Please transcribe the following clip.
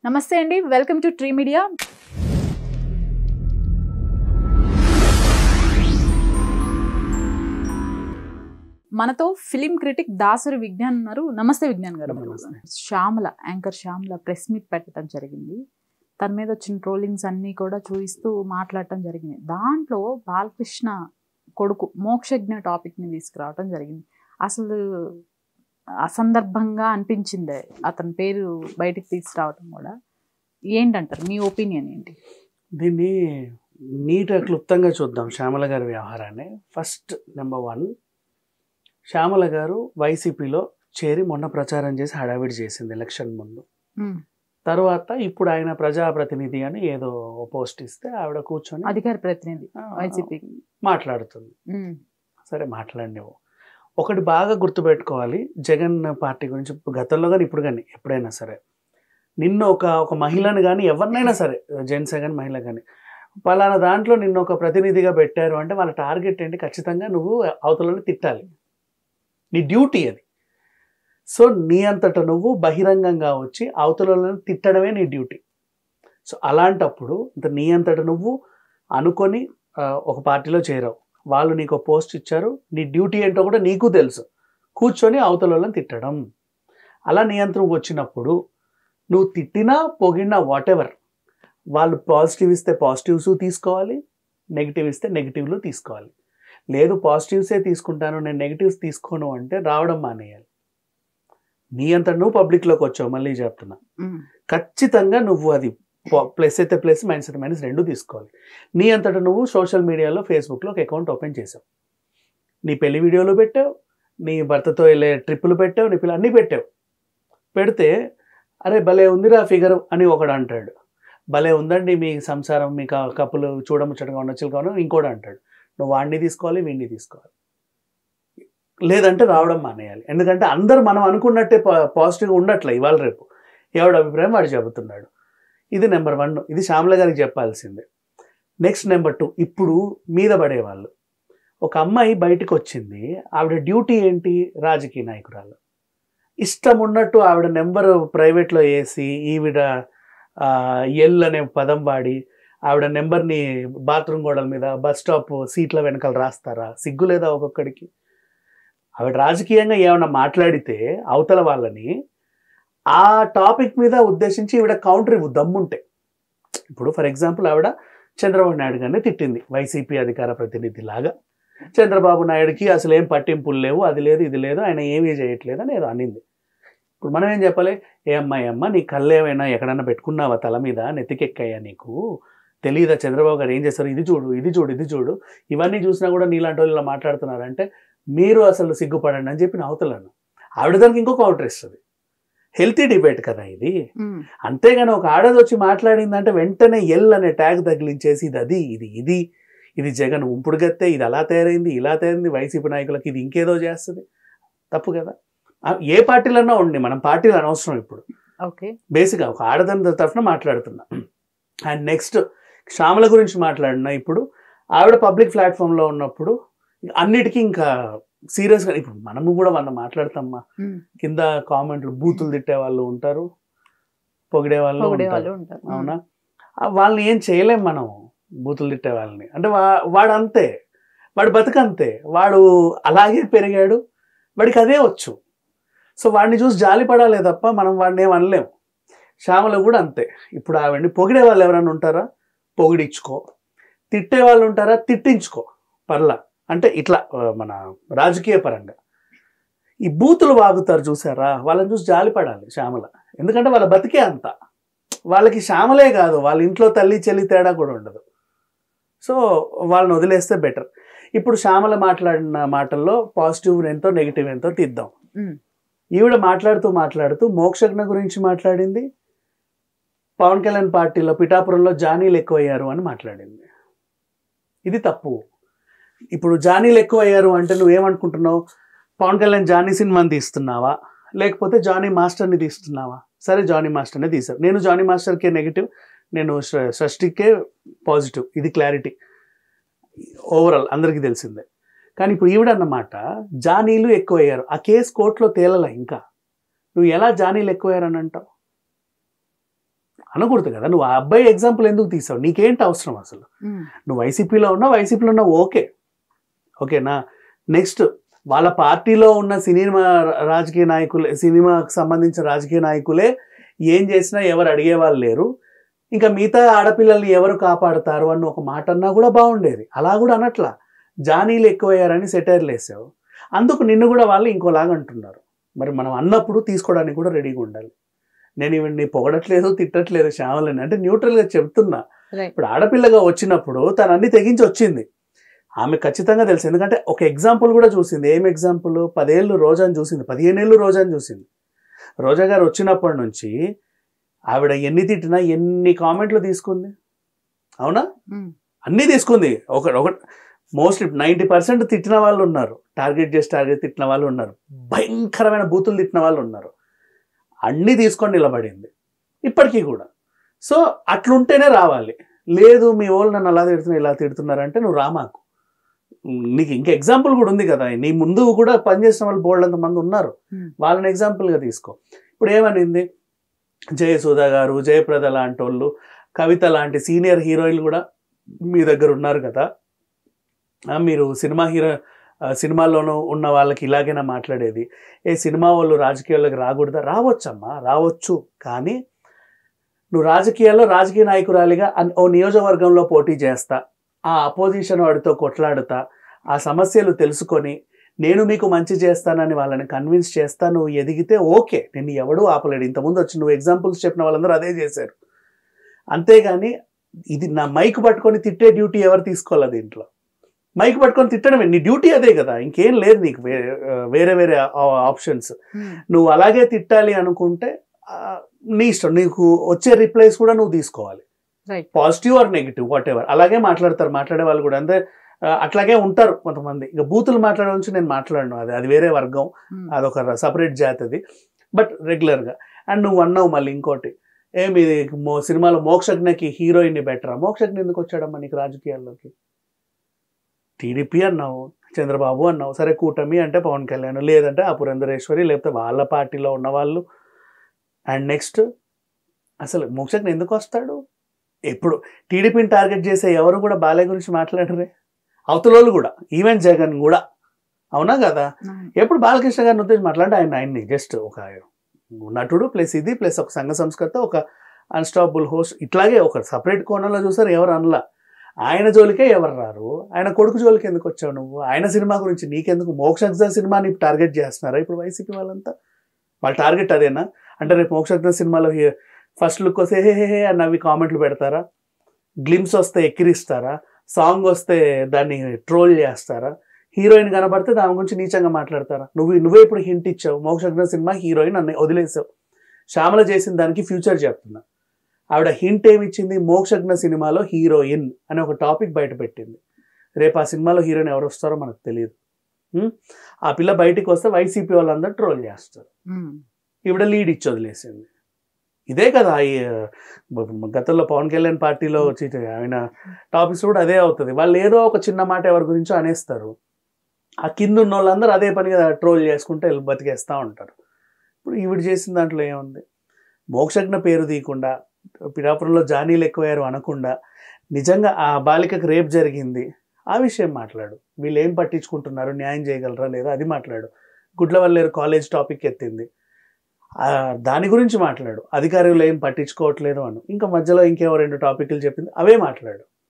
నమస్తే అండి, welcome to tree media. మనతో ఫిలిం క్రిటిక్ దాసరి విజ్ఞాన్ ఉన్నారు. నమస్తే విజ్ఞాన్ గారు. Shyamala anchor Shyamala press meet పెట్టడం జరిగింది. తన మీద వచ్చిన ట్రోలింగ్స్ అన్నీ కూడా చూపిస్తూ మాట్లాడటం జరిగింది. దాంట్లో బాలకృష్ణ కొడుకు మోక్షజ్ఞ టాపిక్ని తీసుకురావడం జరిగింది. అసలు అసందర్భంగా అనిపించింది అతని పేరు బయటికి తీసుకురావడం కూడా. ఏంటంటారు, మీ ఒపీనియన్ ఏంటి? దీన్ని నీట్గా క్లుప్తంగా చూద్దాం శ్యామల గారి వ్యవహారాన్ని. ఫస్ట్ నెంబర్ 1, శ్యామల గారు వైసీపీలో చేరి మొన్న ప్రచారం చేసి హడావిడి చేసింది ఎలక్షన్ ముందు. తర్వాత ఇప్పుడు ఆయన ప్రజాప్రతినిధి అని ఏదో పోస్ట్ ఇస్తే ఆవిడ కూర్చొని అధికార ప్రతినిధి వైసీపీ మాట్లాడుతుంది. సరే మాట్లాడినవు. ఒకటి బాగా గుర్తుపెట్టుకోవాలి, జగన్ పార్టీ గురించి గతంలో కానీ ఇప్పుడు కానీ ఎప్పుడైనా సరే నిన్ను ఒక మహిళను కానీ ఎవరినైనా సరే, జెంట్స్ కానీ మహిళ కానీ, పలానా దాంట్లో నిన్ను ఒక ప్రతినిధిగా పెట్టారు అంటే వాళ్ళ టార్గెట్ ఏంటి? ఖచ్చితంగా నువ్వు అవతలని తిట్టాలి. నీ డ్యూటీ అది. సో నీ అంతట నువ్వు బహిరంగంగా వచ్చి అవతలని తిట్టడమే నీ డ్యూటీ. సో అలాంటప్పుడు నీ అంతట నువ్వు అనుకొని ఒక పార్టీలో చేరావు, వాళ్ళు నీకు పోస్ట్ ఇచ్చారు, నీ డ్యూటీ ఏంటో కూడా నీకు తెలుసు, కూర్చొని అవతలని తిట్టడం. అలా నీ అంత నువ్వు వచ్చినప్పుడు నువ్వు తిట్టినా పొగిడినా వాటెవర్, వాళ్ళు పాజిటివ్ ఇస్తే పాజిటివ్స్ తీసుకోవాలి, నెగిటివ్ ఇస్తే నెగిటివ్లు తీసుకోవాలి. లేదు పాజిటివ్సే తీసుకుంటాను నేను నెగిటివ్స్ తీసుకోను అంటే రావడం మానేయాలి. నీ అంత నువ్వు పబ్లిక్లోకి వచ్చావు, మళ్ళీ చెప్తున్నా, ఖచ్చితంగా నువ్వు అది ప్లస్ అయితే ప్లస్, మైనస్ అయితే మైనస్ రెండు తీసుకోవాలి. నీ అంతటా నువ్వు సోషల్ మీడియాలో ఫేస్బుక్లో ఒక అకౌంట్ ఓపెన్ చేసావు, నీ పెళ్లి వీడియోలు పెట్టావు, నీ భర్తతో వెళ్ళే ట్రిప్పులు పెట్టావు, నీ పిల్లలు అన్నీ పెట్టావు. పెడితే అరే భలే ఉందిరా ఫిగర్ అని ఒకడు అంటాడు, భలే ఉందండి మీ సంసారం, మీ కప్పులు చూడముచ్చటగా ఉండొచ్చులు కావాలి ఇంకోటి అంటాడు. నువ్వు వాడిని తీసుకోవాలి, వీడిని తీసుకోవాలి, లేదంటే రావడం మానేయాలి. ఎందుకంటే అందరూ మనం అనుకున్నట్టే పాజిటివ్గా ఉండట్లే. ఇవాళ రేపు ఎవడు అభిప్రాయం వాడు చెబుతున్నాడు. ఇది నెంబర్ 1, ఇది శ్యామల గారికి చెప్పాల్సిందే. నెక్స్ట్ నెంబర్ 2, ఇప్పుడు మీద పడేవాళ్ళు. ఒక అమ్మాయి బయటకు వచ్చింది, ఆవిడ డ్యూటీ ఏంటి? రాజకీయ నాయకురాలు. ఇష్టం ఉన్నట్టు ఆవిడ నెంబర్ ప్రైవేట్లో వేసి ఈవిడ ఎల్ అనే పదం వాడి ఆవిడ నెంబర్ని బాత్రూమ్ గోడల మీద, బస్ స్టాప్ సీట్ల వెనకాల రాస్తారా? సిగ్గు లేదా ఒక్కొక్కడికి? ఆవిడ రాజకీయంగా ఏమైనా మాట్లాడితే అవతల వాళ్ళని ఆ టాపిక్ మీద ఉద్దేశించి ఈవిడ కౌంటర్ ఇవ్వు దమ్ముంటే. ఇప్పుడు ఫర్ ఎగ్జాంపుల్ ఆవిడ చంద్రబాబు నాయుడు గారిని తిట్టింది వైసీపీ అధికార ప్రతినిధి లాగా. చంద్రబాబు నాయుడుకి అసలు ఏం పట్టింపులు లేవు, అది లేదు ఇది లేదు, ఆయన ఏమీ చేయట్లేదు అని ఏదో అనింది. ఇప్పుడు మనం ఏం చెప్పాలి? ఏ అమ్మాయి నీ కళ్ళు ఏమైనా ఎక్కడన్నా పెట్టుకున్నావా తల మీద, నెత్తికెక్కాయా నీకు? తెలియదా చంద్రబాబు గారు ఏం చేస్తారు? ఇది చూడు ఇది చూడు ఇది చూడు, ఇవన్నీ చూసినా కూడా నీలాంటి వాళ్ళు ఇలా మాట్లాడుతున్నారంటే మీరు అసలు సిగ్గుపడండి అని చెప్పి అవతలను. ఆవిడ దానికి ఇంకో కౌంటర్ ఇస్తుంది. హెల్తీ డిబేట్ కదా ఇది. అంతేగాని ఒక ఆడది వచ్చి మాట్లాడిందంటే వెంటనే ఎల్ అనే ట్యాగ్ తగిలించేసి ఇది అది ఇది ఇది ఇది జగన్ ఉంపుడు గత్తే, ఇది అలా తయారైంది ఇలా తయారైంది, వైసీపీ నాయకులకి ఇది ఇంకేదో చేస్తుంది. తప్పు కదా. ఏ పార్టీలన్నా ఉండి, మనం పార్టీలు అనవసరం. ఇప్పుడు బేసిక్గా ఒక ఆడదాని తరఫున మాట్లాడుతున్నా. అండ్ నెక్స్ట్ శ్యామల గురించి మాట్లాడినా. ఇప్పుడు ఆవిడ పబ్లిక్ ప్లాట్ఫామ్లో ఉన్నప్పుడు అన్నిటికీ ఇంకా సీరియస్గా, ఇప్పుడు మనము కూడా వాళ్ళ మాట్లాడతామ్మా, కింద కామెంట్లు బూతులు తిట్టే వాళ్ళు ఉంటారు, పొగిడే వాళ్ళు ఉంటారు. అవునా? వాళ్ళని ఏం చేయలేం మనం, బూతులు తిట్టే వాళ్ళని. అంటే వాడు అంతే, వాడు బతుకంతే, వాడు అలాగే పెరిగాడు, వాడికి అదే వచ్చు. సో వాడిని చూసి జాలి పడాలే తప్ప మనం వాడిని ఏం అనలేం. శ్యామల కూడా అంతే. ఇప్పుడు ఆవిడని పొగిడే వాళ్ళు ఎవరైనా ఉంటారా? పొగిడించుకో. తిట్టే వాళ్ళు ఉంటారా? తిట్టించుకో పర్లా. అంటే ఇట్లా మన రాజకీయ పరంగా ఈ బూతులు వాగుతారు చూసారా, వాళ్ళని చూసి జాలి పడాలి శ్యామల. ఎందుకంటే వాళ్ళ బతికే అంత, వాళ్ళకి శ్యామలే కాదు, వాళ్ళ ఇంట్లో తల్లి చెల్లి తేడా కూడా ఉండదు. సో వాళ్ళని వదిలేస్తే బెటర్. ఇప్పుడు శ్యామల మాట్లాడిన మాటల్లో పాజిటివ్ ఎంతో నెగిటివ్ ఎంతో తీద్దాం. ఈవిడ మాట్లాడుతూ మోక్షజ్ఞ గురించి మాట్లాడింది. పవన్ కళ్యాణ్ పార్టీలో పిఠాపురంలో జానీలు ఎక్కువయ్యారు అని మాట్లాడింది. ఇది తప్పు. ఇప్పుడు జానీలు ఎక్కువయ్యారు అంటే నువ్వేమనుకుంటున్నావు? పవన్ కళ్యాణ్ జానీ సినిమాని తీస్తున్నావా, లేకపోతే జానీ మాస్టర్ని తీస్తున్నావా? సరే జానీ మాస్టర్నే తీసావు. నేను జానీ మాస్టర్కే నెగిటివ్, నేను షష్టికే పాజిటివ్. ఇది క్లారిటీ ఓవరాల్ అందరికీ తెలిసిందే. కానీ ఇప్పుడు ఈవిడన్నమాట జానీలు ఎక్కువయ్యారు, ఆ కేసు కోర్టులో తేలలే ఇంకా, నువ్వు ఎలా జానీలు ఎక్కువయ్యారని అంటావు? అనకూడదు కదా. నువ్వు ఆ అబ్బాయి ఎగ్జాంపుల్ ఎందుకు తీసావు? నీకేంటి అవసరం అసలు? నువ్వు వైసీపీలో ఉన్నావు ఓకేనా. నెక్స్ట్ వాళ్ళ పార్టీలో ఉన్న సినిమా రాజకీయ నాయకులే, సినిమాకి సంబంధించిన రాజకీయ నాయకులే ఏం చేసినా ఎవరు అడిగేవాళ్ళు లేరు, ఇంకా మిగతా ఆడపిల్లల్ని ఎవరు కాపాడుతారు అన్న ఒక మాట అన్నా కూడా బాగుండేది. అలా కూడా అనట్లా, జానీలు ఎక్కువయ్యారని సెటైర్లు వేసావు, అందుకు నిన్ను కూడా వాళ్ళు ఇంకోలాగా అంటున్నారు. మరి మనం అన్నప్పుడు తీసుకోవడానికి కూడా రెడీగా ఉండాలి. నేను ఇవన్నీ పొగడట్లేదు, తిట్టట్లేదు శ్యామలని, అంటే న్యూట్రల్గా చెప్తున్నా. ఇప్పుడు ఆడపిల్లగా వచ్చినప్పుడు తను అన్ని తెగించి వచ్చింది, ఆమె ఖచ్చితంగా తెలుసు. ఎందుకంటే ఒక ఎగ్జాంపుల్ కూడా చూసింది. ఏం ఎగ్జాంపుల్? 10 ఏళ్ళు రోజాని చూసింది, 15 ఏళ్ళు రోజాని చూసింది. రోజా గారు వచ్చినప్పటి నుంచి ఆవిడ ఎన్ని తిట్టినా ఎన్ని కామెంట్లు తీసుకుంది, అవునా? అన్నీ తీసుకుంది. ఒక మోస్ట్లీ 90% తిట్టిన వాళ్ళు ఉన్నారు, టార్గెట్ తిట్టిన వాళ్ళు ఉన్నారు, భయంకరమైన బూతులు తిట్టిన వాళ్ళు ఉన్నారు. అన్నీ తీసుకొని నిలబడింది ఇప్పటికీ కూడా. సో అట్లుంటేనే రావాలి. లేదు మీ వాళ్ళు నన్ను అలా తిడుతున్నారు ఇలా తిడుతున్నారంటే నువ్వు రామాకు. నీకు ఇంకా ఎగ్జాంపుల్ కూడా ఉంది కదా, నీ ముందు కూడా పనిచేసిన వాళ్ళు బోల్డ్ అంతమంది ఉన్నారు, వాళ్ళని ఎగ్జాంపుల్గా తీసుకో. ఇప్పుడు ఏమనింది, జయసుధ గారు, జయప్రద లాంటి వాళ్ళు, కవిత లాంటి సీనియర్ హీరోయిన్లు కూడా మీ దగ్గర ఉన్నారు కదా, మీరు సినిమాల్లోనూ ఉన్న వాళ్ళకి ఇలాగైనా మాట్లాడేది, ఏ సినిమా వాళ్ళు రాజకీయాల్లోకి రాకూడదా? రావచ్చమ్మా, రావచ్చు. కానీ నువ్వు రాజకీయ నాయకురాలిగా ఓ నియోజకవర్గంలో పోటీ చేస్తా, ఆ అపోజిషన్ వాడితో కొట్లాడుతా, ఆ సమస్యలు తెలుసుకొని నేను మీకు మంచి చేస్తానని వాళ్ళని కన్విన్స్ చేస్తా, నువ్వు ఎదిగితే ఓకే, నేను ఎవడూ ఆపలేడు. ఇంతకుముందు వచ్చి నువ్వు ఎగ్జాంపుల్స్ చెప్పిన వాళ్ళందరూ అదే చేశారు. అంతేగాని ఇది నా మైక్ పట్టుకొని తిట్టే డ్యూటీ ఎవరు తీసుకోవాలి? దీంట్లో మైక్ పట్టుకొని తిట్టడమే నీ డ్యూటీ, అదే కదా, ఇంకేం లేదు నీకు వేరే ఆప్షన్స్. నువ్వు అలాగే తిట్టాలి అనుకుంటే నీ ఇష్టం, నీకు వచ్చే రిప్లైస్ కూడా నువ్వు తీసుకోవాలి, positive or negative what ever. అలాగే మాట్లాడే వాళ్ళు కూడా అంతే, అట్లాగే ఉంటారు కొంతమంది. ఇక బూతులు మాట్లాడే నుంచి నేను మాట్లాడను, అది వేరే వర్గం, అదొక సపరేట్ జాతి అది. బట్ రెగ్యులర్గా. అండ్ నువ్వు అన్నావు మళ్ళీ ఇంకోటి, ఏమి సినిమాలో మోక్షజ్ఞకి హీరోయిన్ని బెటరా? మోక్షజ్ఞ ఎందుకు వచ్చాడమ్మా నీకు రాజకీయాల్లోకి? టీడీపీ అన్నావు, చంద్రబాబు అన్నావు, సరే కూటమి అంటే పవన్ కళ్యాణ్, లేదంటే ఆ పురంధరేశ్వరి, లేకపోతే వాళ్ళ పార్టీలో ఉన్నవాళ్ళు. అండ్ నెక్స్ట్ అసలు మోక్షజ్ఞ ఎందుకు వస్తాడు? ఎప్పుడు టీడీపీని టార్గెట్ చేసే ఎవరు కూడా బాలయ్య గురించి మాట్లాడరే, అవతలోళ్ళు కూడా, ఈవెన్ జగన్ కూడా, అవునా కదా? ఎప్పుడు బాలకృష్ణ గారిని ఉద్దేశించి మాట్లాడే ఆయన్ని జస్ట్ ఒక నటుడు ప్లస్ ఇది ప్లస్ ఒక సంఘ సంస్కర్త, ఒక అన్స్టాపబుల్ హోస్ట్, ఇట్లాగే ఒక సపరేట్ కోణంలో చూసారు, ఎవరు అనలా. ఆయన జోలికే ఎవరు రారు, ఆయన కొడుకు జోలికి ఎందుకు వచ్చావు నువ్వు? ఆయన సినిమా గురించి నీకెందుకు? మోక్షజ్ఞ సినిమాని టార్గెట్ చేస్తున్నారా ఇప్పుడు వైసీపీ వాళ్ళంతా? వాళ్ళ టార్గెట్ అదేనా? అంటే రేపు మోక్షజ్ఞ సినిమాలో ఫస్ట్ లుక్ వస్తే హే అని అవి కామెంట్లు పెడతారా? గ్లిమ్స్ వస్తే ఎక్కిరిస్తారా? సాంగ్ వస్తే దాన్ని ట్రోల్ చేస్తారా? హీరోయిన్ కనబడితే దాని గురించి నీచంగా మాట్లాడతారా? నువ్వే ఇప్పుడు హింట్ ఇచ్చావు, మోక్షజ్ఞ సినిమా హీరోయిన్ అన్నీ వదిలేసావు. శ్యామల చేసిన దానికి ఫ్యూచర్ చెప్తున్నా. ఆవిడ హింట్ ఏమిచ్చింది? మోక్షజ్ఞ సినిమాలో హీరోయిన్ అనే ఒక టాపిక్ బయట పెట్టింది. రేపు ఆ సినిమాలో హీరోయిన్ ఎవరు వస్తారో మనకు తెలియదు. ఆ పిల్ల బయటికి వస్తే వైసీపీ వాళ్ళందరూ ట్రోల్ చేస్తారు. ఈవిడ లీడ్ ఇచ్చి వదిలేసింది. ఇదే కదా గతంలో పవన్ కళ్యాణ్ పార్టీలో వచ్చి ఆయన టాపిక్స్ కూడా అదే అవుతుంది. వాళ్ళు ఏదో ఒక చిన్న మాట ఎవరి గురించో అనేస్తారు, ఆ కింద ఉన్న వాళ్ళందరూ అదే పనిగా ట్రోల్ చేసుకుంటే బతికేస్తూ ఉంటారు. ఇప్పుడు ఈవిడ చేసిన దాంట్లో ఏముంది? మోక్షజ్ఞ పేరు తీయకుండా, పిఠాపురంలో జానీలు ఎక్కువయ్యారు అనకుండా, నిజంగా ఆ బాలికకు రేప్ జరిగింది ఆ విషయం మాట్లాడు. వీళ్ళు ఏం పట్టించుకుంటున్నారు, న్యాయం చేయగలరా లేదా అది మాట్లాడు. గుడ్లవల్లేరు కాలేజ్ టాపిక్ ఎత్తింది, దాని గురించి మాట్లాడు. అధికారులు ఏం పట్టించుకోవట్లేదు అను. ఇంకా మధ్యలో ఇంకేవో 2 టాపిక్లు చెప్పింది, అవే మాట్లాడు.